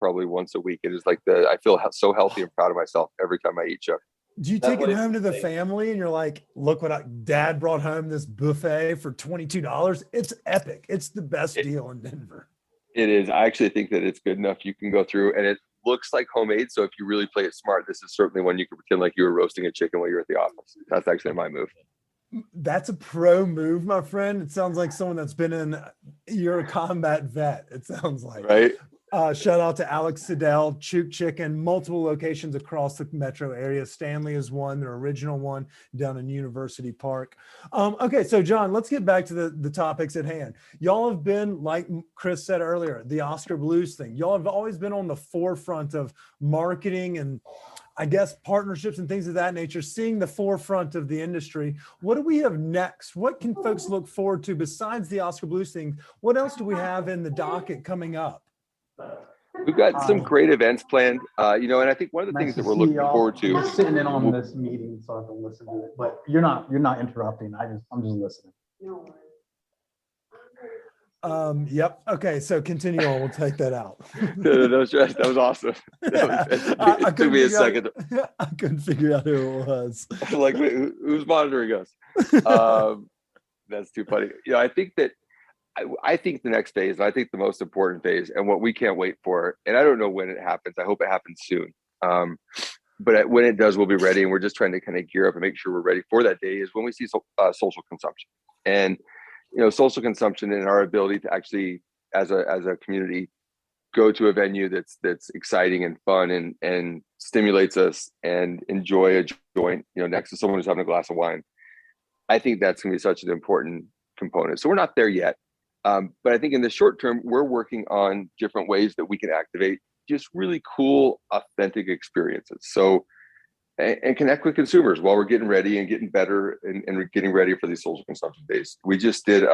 probably once a week. It is like I feel so healthy and proud of myself every time I eat chip. Do you take it home to the family and you're like, look what Dad brought home, this buffet for $22. It's epic. It's the best deal in Denver. It is. I actually think that it's good enough. You can go through and it looks like homemade. So if you really play it smart, this is certainly one you can pretend like you were roasting a chicken while you're at the office. That's actually my move. That's a pro move, my friend. It sounds like someone that's been you're a combat vet. It sounds like. Right. Shout out to Alex Siddell, Chook Chicken, multiple locations across the metro area. Stanley is one, their original one down in University Park. Okay, so Jon, let's get back to the topics at hand. Y'all have been, like Chris said earlier, the Oscar Blues thing. Y'all have always been on the forefront of marketing and I guess partnerships and things of that nature, seeing the forefront of the industry. What do we have next? What can folks look forward to besides the Oscar Blues thing? What else do we have in the docket coming up? We've got some great events planned, and I think one of the things that we're looking forward to. I'm sitting in on this meeting, so I can listen to it. But you're not interrupting. I'm just listening. Yep. Okay. So continue on. We'll take that out. No, that was awesome. It took me a second. I couldn't figure out who it was. Like, wait, who's monitoring us? That's too funny. I think that. I think the next phase, and I think the most important phase, and what we can't wait for, and I don't know when it happens. I hope it happens soon. But when it does, we'll be ready, and we're just trying to kind of gear up and make sure we're ready for that day. Is when we see social consumption, and social consumption and our ability to actually, as a community, go to a venue that's exciting and fun and stimulates us and enjoy a joint, next to someone who's having a glass of wine. I think that's going to be such an important component. So we're not there yet. But I think in the short term, we're working on different ways that we can activate just really cool, authentic experiences. So, and connect with consumers while we're getting ready and getting better and getting ready for these social consumption days. We just did.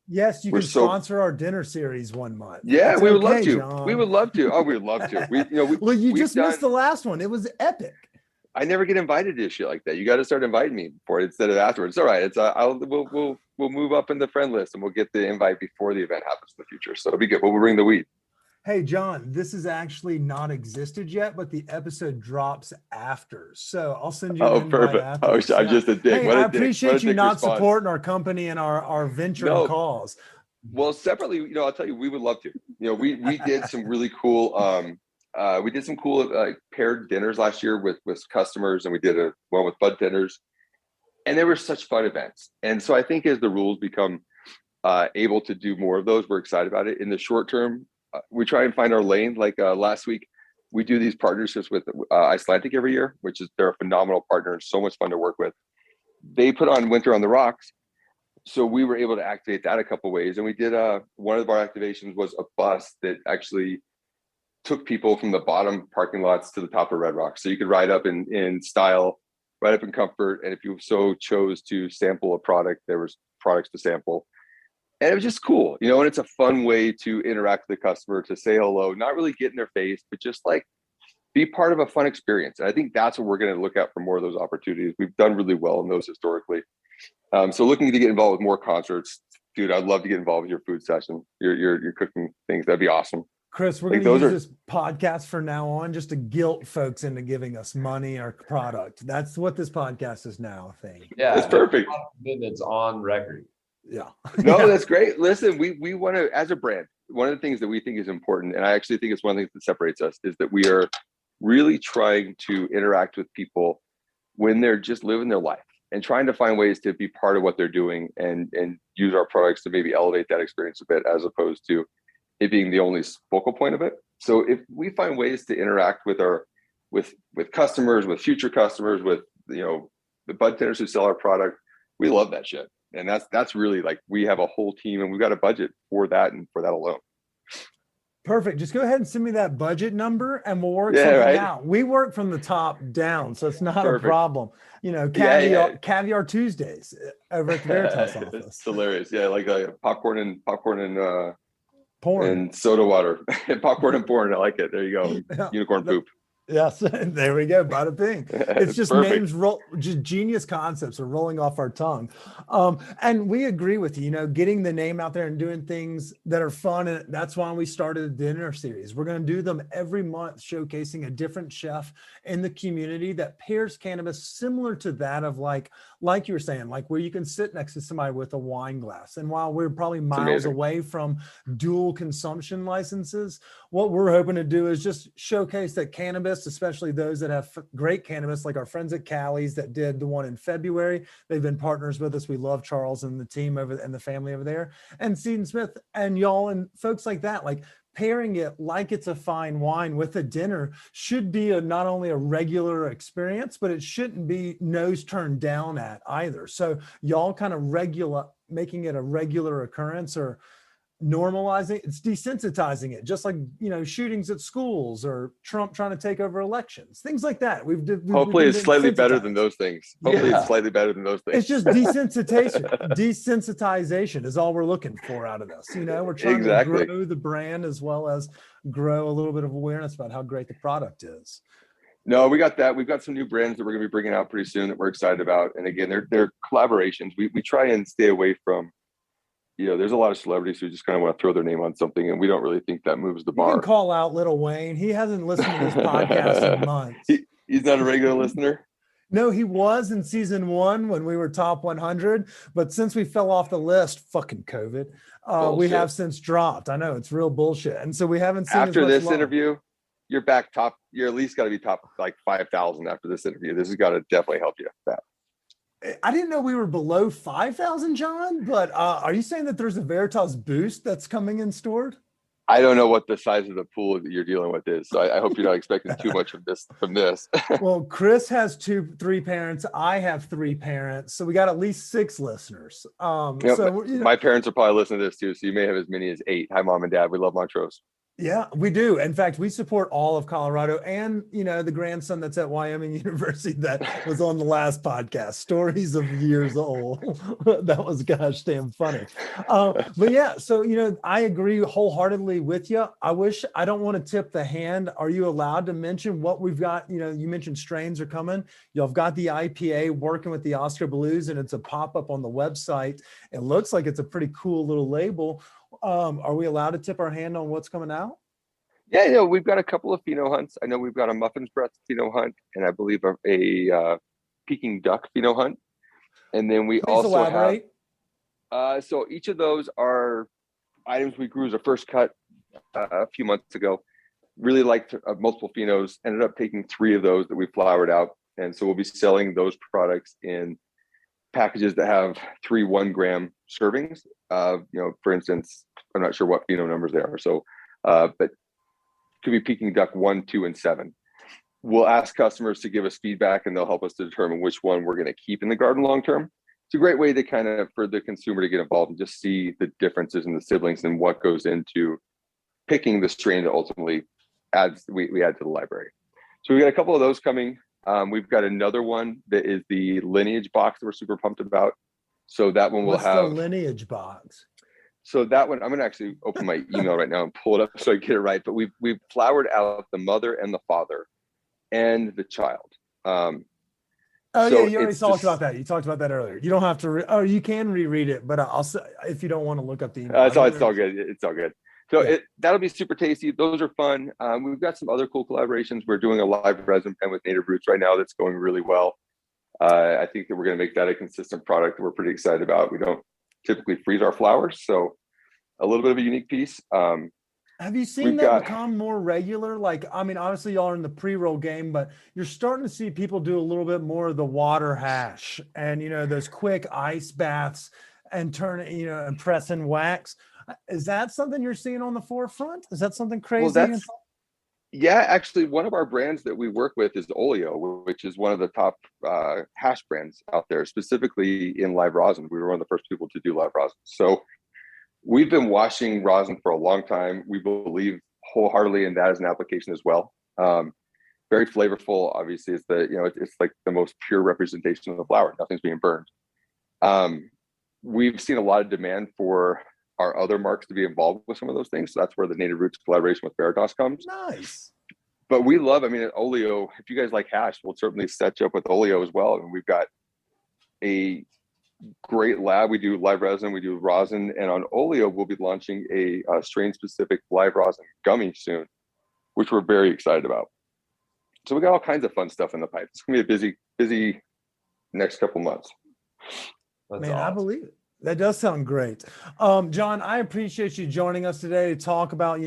Yes, you can sponsor our dinner series one month. Yeah, we would love to. Jon. We would love to. Oh, we would love to. Well, you just missed the last one. It was epic. I never get invited to shit like that. You got to start inviting me for it instead of afterwards. It's all right. It's we'll move up in the friend list and we'll get the invite before the event happens in the future. So it'll be good. We'll bring the weed. Hey, Jon, this has actually not existed yet, but the episode drops after. So I'll send you an invite after. I'm just a dick. Hey, I appreciate you not supporting our company and our venture and cause. Well, separately, I'll tell you, we would love to. We did some really cool we did some cool paired dinners last year with customers, and we did one with bud dinners, and they were such fun events. And so I think as the rules become able to do more of those, we're excited about it. In the short term, we try and find our lane. Like last week, we do these partnerships with Icelandic every year, which is they're a phenomenal partner and so much fun to work with. They put on Winter on the Rocks, so we were able to activate that a couple of ways. And we did one of our activations was a bus that actually took people from the bottom parking lots to the top of Red Rock. So you could ride up in style, ride up in comfort. And if you so chose to sample a product, there was products to sample. And it was just cool, and it's a fun way to interact with the customer, to say hello, not really get in their face, but just like be part of a fun experience. And I think that's what we're going to look at for more of those opportunities. We've done really well in those historically. So looking to get involved with more concerts, dude, I'd love to get involved with your food session, your cooking things. That'd be awesome. Chris, we're going to use this podcast from now on just to guilt folks into giving us money or product. That's what this podcast is now, I think. Yeah, it's perfect. It's on record. Yeah. No, that's great. Listen, we want to, as a brand, one of the things that we think is important, and I actually think it's one of the things that separates us, is that we are really trying to interact with people when they're just living their life and trying to find ways to be part of what they're doing and use our products to maybe elevate that experience a bit, as opposed to it being the only focal point of it. So if we find ways to interact with with customers, with future customers, with the bud tenders who sell our product, we love that shit. And that's really, like, we have a whole team and we've got a budget for that and for that alone. Perfect. Just go ahead and send me that budget number and we'll work something out. We work from the top down, so it's not a problem. Caviar Tuesdays over at the Veritas office. It's hilarious. Yeah, like popcorn and porn and soda water. Popcorn and porn. I like it. There you go. Unicorn poop. Yes, there we go. Bada bing. It's just Perfect. names just genius concepts are rolling off our tongue. And we agree with you, getting the name out there and doing things that are fun. And that's why we started a dinner series. We're going to do them every month, showcasing a different chef in the community that pairs cannabis similar to that of like you were saying, like where you can sit next to somebody with a wine glass. And while we're probably miles away from dual consumption licenses, what we're hoping to do is just showcase that cannabis, especially those that have great cannabis, like our friends at Cali's that did the one in February. They've been partners with us. We love Charles and the team and the family over there, and Seton Smith and y'all and folks like that. Like pairing it like it's a fine wine with a dinner should be not only a regular experience, but it shouldn't be nose turned down at either. So y'all kind of making it a regular occurrence or normalizing, it's desensitizing it, just like shootings at schools or Trump trying to take over elections, things like that. Hopefully it's slightly better than those things. Hopefully it's slightly better than those things. It's just desensitization is all we're looking for out of this. We're trying to grow the brand as well as grow a little bit of awareness about how great the product is. No, we got that. We've got some new brands that we're going to be bringing out pretty soon that we're excited about. And again, they're collaborations. We try and stay away from, there's a lot of celebrities who just kind of want to throw their name on something, and we don't really think that moves the bar. You can call out Lil Wayne. He hasn't listened to this podcast in months. He's not a regular listener? No, he was in season 1 when we were top 100, but since we fell off the list, fucking COVID, we have since dropped. I know, it's real bullshit. And so we haven't seen after this interview, you're back top. You're at least got to be top like 5,000 after this interview. This has got to definitely help you with that. I didn't know we were below 5,000, John, but are you saying that there's a Veritas boost that's coming in stored? I don't know what the size of the pool that you're dealing with is. So I hope you're not expecting too much from this. Well, Chris has 3 parents. I have 3 parents. So we got at least 6 listeners. My parents are probably listening to this too. So you may have as many as 8. Hi, Mom and Dad. We love Montrose. Yeah, we do. In fact, we support all of Colorado and, the grandson that's at Wyoming University that was on the last podcast, stories of years old. That was gosh damn funny. But yeah, so, I agree wholeheartedly with you. I don't want to tip the hand. Are you allowed to mention what we've got? You mentioned strains are coming. You've got the IPA working with the Oscar Blues, and it's a pop-up on the website. It looks like it's a pretty cool little label. Are we allowed to tip our hand on what's coming out? Yeah, we've got a couple of pheno hunts. I know we've got a Muffin's Breath pheno hunt, and I believe a Peking Duck pheno hunt. And then we also elaborate. So each of those are items we grew as a first cut a few months ago. Really liked multiple phenos. Ended up taking 3 of those that we flowered out, and so we'll be selling those products in packages that have 3 1-gram servings. For instance, I'm not sure what pheno numbers they are. So, but could be Peking Duck 1, 2, and 7. We'll ask customers to give us feedback, and they'll help us to determine which one we're going to keep in the garden long term. It's a great way to kind of for the consumer to get involved and just see the differences in the siblings and what goes into picking the strain that ultimately we add to the library. So we got a couple of those coming. We've got another one that is the lineage box that we're super pumped about. So that one will have the lineage box. So that one, I'm going to actually open my email right now and pull it up so I get it right. But we've flowered out the mother and the father and the child. Yeah, you already talked about that. You talked about that earlier. You don't have to. You can reread it, but I'll say if you don't want to look up the email. It's all good. It's all good. So that'll be super tasty. Those are fun. We've got some other cool collaborations. We're doing a live resin pen with Native Roots right now that's going really well. I think that we're going to make that a consistent product that we're pretty excited about. We don't typically freeze our flowers, so a little bit of a unique piece. Have you seen that become more regular? Like, I mean, obviously y'all are in the pre-roll game, but you're starting to see people do a little bit more of the water hash and, those quick ice baths and and press and wax. Is that something you're seeing on the forefront? Is that something crazy? Well, actually, one of our brands that we work with is Oleo, which is one of the top hash brands out there, specifically in live rosin. We were one of the first people to do live rosin. So we've been washing rosin for a long time. We believe wholeheartedly in that as an application as well. Very flavorful. Obviously, it's like the most pure representation of the flower. Nothing's being burned. We've seen a lot of demand for our other marks to be involved with some of those things. So that's where the Native Roots collaboration with Veritas comes. Nice. but we love, I mean, at Oleo, if you guys like hash, we'll certainly set you up with Oleo as well. And we've got a great lab. We do live resin, we do rosin, and on Oleo, we'll be launching a strain-specific live rosin gummy soon, which we're very excited about. So we got all kinds of fun stuff in the pipe. It's gonna be a busy next couple months. That's Man, I awesome. believe it. That does sound great. Jon, I appreciate you joining us today to talk about,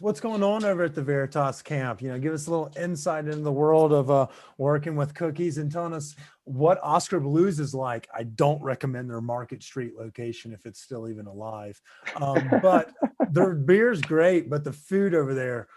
what's going on over at the Veritas camp. Give us a little insight into the world of working with cookies and telling us what Oscar Blues is like. I don't recommend their Market Street location if it's still even alive. But their beer's great, but the food over there,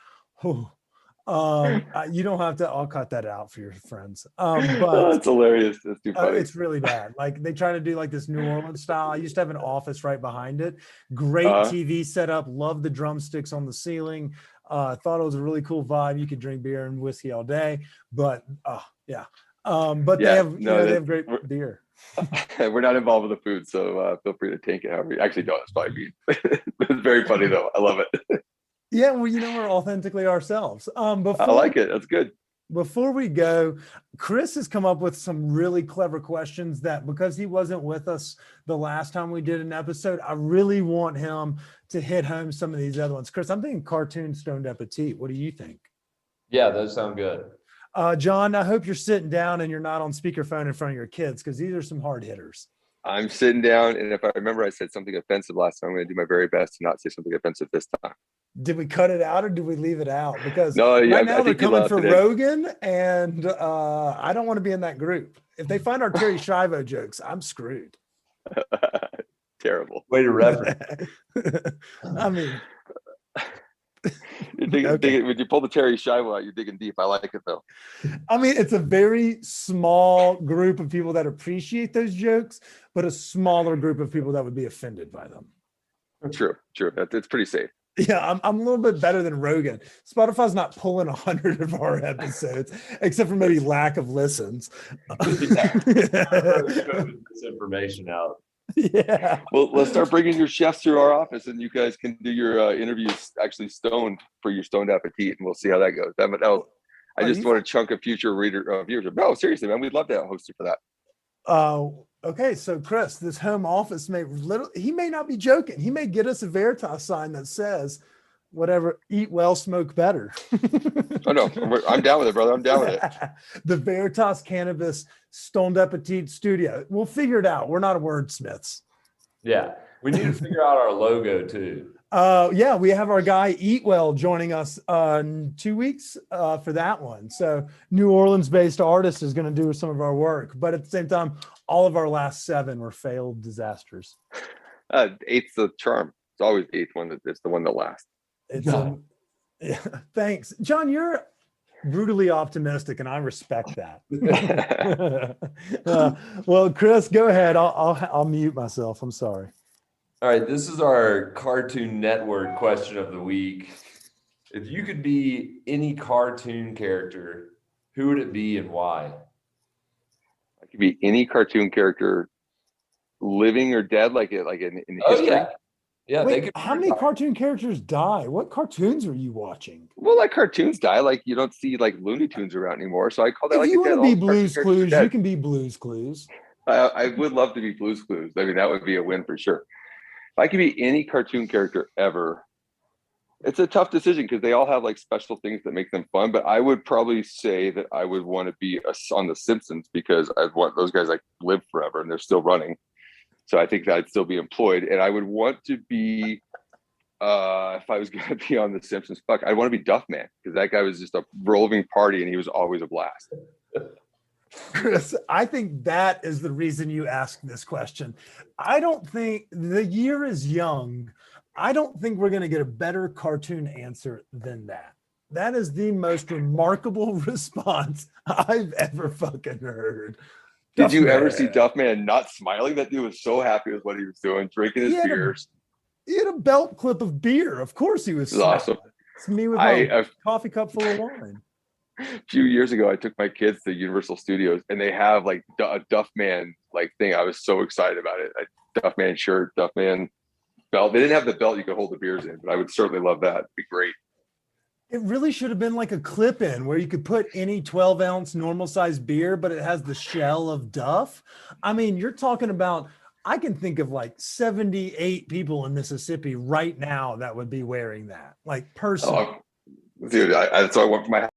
you don't have to, I'll cut that out for your friends. But That's hilarious. That's too funny. it's really bad. Like they try to do like this New Orleans style. I used to have an office right behind it. Great TV setup. Love the drumsticks on the ceiling. Thought it was a really cool vibe. You could drink beer and whiskey all day, but yeah. But they have great beer. We're not involved with the food, so feel free to take it however you actually don't. It's probably mean. It's very funny though. I love it. Yeah, well, we're authentically ourselves. I like it. That's good. Before we go, Chris has come up with some really clever questions that, because he wasn't with us the last time we did an episode, I really want him to hit home some of these other ones. Chris, I'm thinking cartoon Stoned Appetit. What do you think? Yeah, those sound good. Jon, I hope you're sitting down and you're not on speakerphone in front of your kids, because these are some hard hitters. I'm sitting down, and if I remember I said something offensive last time, I'm going to do my very best to not say something offensive this time. Did we cut it out or did we leave it out? Because No, yeah, right now I they're think you coming left for it in. Rogan, and I don't want to be in that group. If they find our Terry Schiavo jokes, I'm screwed. Terrible. Way to reference. I mean, You're digging, when you pull the Terry Schiavo out, you're digging deep. I like it though. it's a very small group of people that appreciate those jokes, but a smaller group of people that would be offended by them. True. It's pretty safe. Yeah, I'm a little bit better than Rogan. Spotify's not pulling 100 of our episodes, except for maybe lack of listens. This information out. Yeah. Well, let's start bringing your chefs to our office, and you guys can do your interviews actually stoned for your Stoned Appetit, and we'll see how that goes. I just want to chunk a future viewership. No, seriously, man, we'd love to host you for that. Okay, so Chris, this home office he may not be joking. He may get us a Veritas sign that says, whatever, eat well, smoke better. Oh no, I'm down with it, brother. I'm down with it. The Veritas Cannabis Stoned Appetit studio. We'll figure it out. We're not wordsmiths. Yeah, we need to figure out our logo too. Yeah, we have our guy Eat Well joining us in 2 weeks for that one. So New Orleans-based artist is going to do some of our work, but at the same time, all of our last 7 were failed disasters. Eight's the charm. It's always the eighth one that's the one that lasts. Yeah, thanks, Jon. You're brutally optimistic, and I respect that. Well, Chris, go ahead. I'll mute myself. I'm sorry. All right, this is our Cartoon Network question of the week. If you could be any cartoon character, who would it be and why? I could be any cartoon character, living or dead, like in history. Yeah. Wait, how many cartoon characters die? What cartoons are you watching? Well, like cartoons die. Like you don't see like Looney Tunes around anymore. So I call that If like you want to be Blue's Clues, Clues, you can be Blue's Clues. I would love to be Blue's Clues. I mean, that would be a win for sure. If I could be any cartoon character ever, it's a tough decision because they all have like special things that make them fun. But I would probably say that I would want to be on The Simpsons because I'd want those guys like live forever and they're still running. So I think that I'd still be employed. And I would want to be, if I was going to be on The Simpsons, I'd want to be Duffman because that guy was just a roving party and he was always a blast. Chris, I think that is the reason you asked this question. I don't think the year is young. I don't think we're going to get a better cartoon answer than that. That is the most remarkable response I've ever fucking heard. Did you ever see Duffman not smiling? That dude was so happy with what he was doing, drinking his beers. He had a belt clip of beer. Of course he was. Awesome. It's me with my coffee cup full of wine. A few years ago, I took my kids to Universal Studios, and they have like a Duffman like thing. I was so excited about it. A Duffman shirt, Duffman belt. They didn't have the belt you could hold the beers in, but I would certainly love that. It'd be great. It really should have been like a clip in where you could put any 12-ounce normal size beer, but it has the shell of Duff. I mean, you're talking about, I can think of like 78 people in Mississippi right now that would be wearing that, like personally. Oh, dude, that's what I want for my